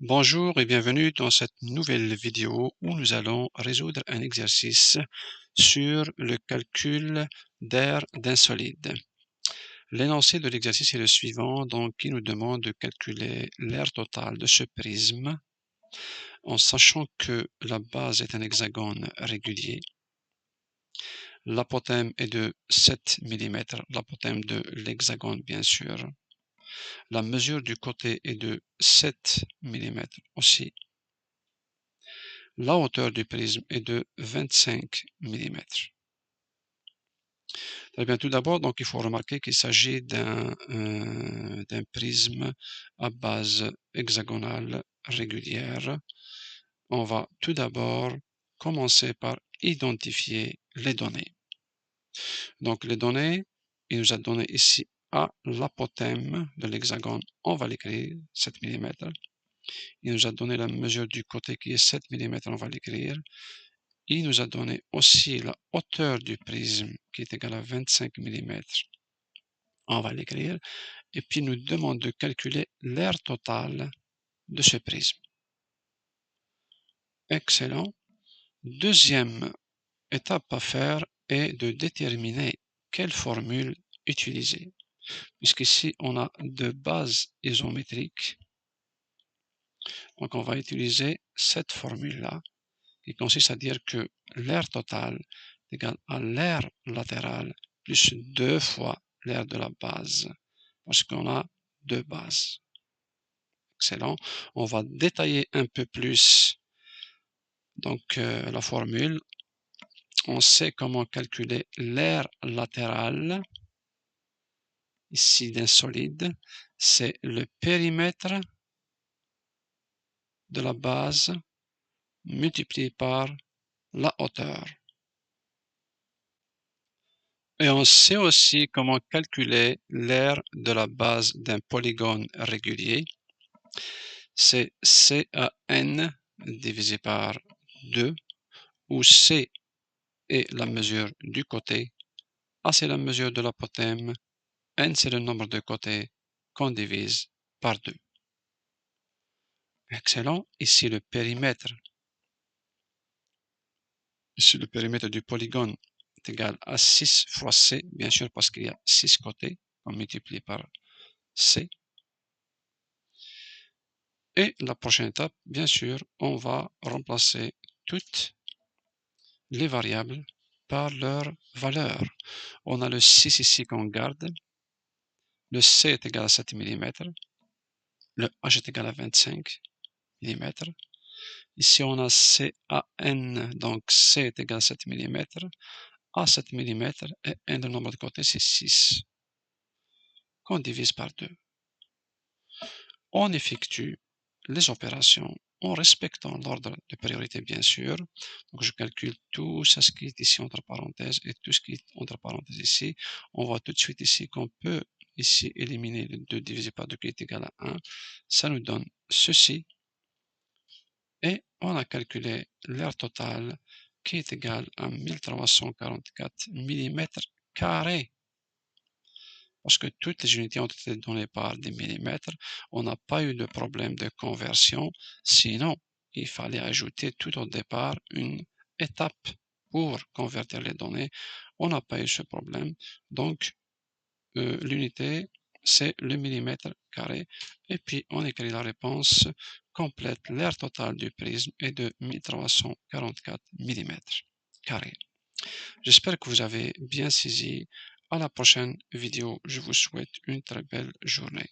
Bonjour et bienvenue dans cette nouvelle vidéo où nous allons résoudre un exercice sur le calcul d'aire d'un solide. L'énoncé de l'exercice est le suivant, donc qui nous demande de calculer l'aire totale de ce prisme en sachant que la base est un hexagone régulier. L'apothème est de 7 mm, l'apothème de l'hexagone bien sûr. La mesure du côté est de 7 mm aussi. La hauteur du prisme est de 25 mm. Très bien, tout d'abord, donc il faut remarquer qu'il s'agit d'un prisme à base hexagonale régulière. On va tout d'abord commencer par identifier les données. Donc les données, il nous a donné ici à l'apothème de l'hexagone, on va l'écrire 7 mm. Il nous a donné la mesure du côté qui est 7 mm, on va l'écrire. Il nous a donné aussi la hauteur du prisme qui est égale à 25 mm. On va l'écrire. Et puis, il nous demande de calculer l'aire totale de ce prisme. Excellent. Deuxième étape à faire est de déterminer quelle formule utiliser. Puisqu'ici, on a deux bases isométriques. Donc, on va utiliser cette formule-là qui consiste à dire que l'aire totale est égale à l'aire latérale plus 2 fois l'aire de la base, parce qu'on a deux bases. Excellent. On va détailler un peu plus donc la formule. On sait comment calculer l'aire latérale ici d'un solide. C'est le périmètre de la base multiplié par la hauteur. Et on sait aussi comment calculer l'aire de la base d'un polygone régulier. C'est CAN divisé par 2, où C est la mesure du côté, A c'est la mesure de l'apothème, N c'est le nombre de côtés qu'on divise par 2. Excellent. Ici le périmètre du polygone est égal à 6 fois C, bien sûr parce qu'il y a 6 côtés, on multiplie par C. Et la prochaine étape, bien sûr, on va remplacer toutes les variables par leur valeur. On a le 6 ici qu'on garde, le C est égal à 7 mm, le H est égal à 25 mm. Ici, on a CAN, donc C est égal à 7 mm, A 7 mm et N, le nombre de côtés, c'est 6, qu'on divise par 2. On effectue les opérations en respectant l'ordre de priorité, bien sûr. Donc, je calcule tout ce qui est ici entre parenthèses et tout ce qui est entre parenthèses ici. On voit tout de suite ici qu'on peut ici éliminer le 2 divisé par 2 qui est égal à 1. Ça nous donne ceci. Et on a calculé l'aire totale qui est égale à 1344 mm carrés. Parce que toutes les unités ont été données par des millimètres, on n'a pas eu de problème de conversion, sinon il fallait ajouter tout au départ une étape pour convertir les données. On n'a pas eu ce problème, donc l'unité c'est le millimètre carré, et puis on écrit la réponse complète. L'aire totale du prisme est de 1344 mm carrés. J'espère que vous avez bien saisi. À la prochaine vidéo, je vous souhaite une très belle journée.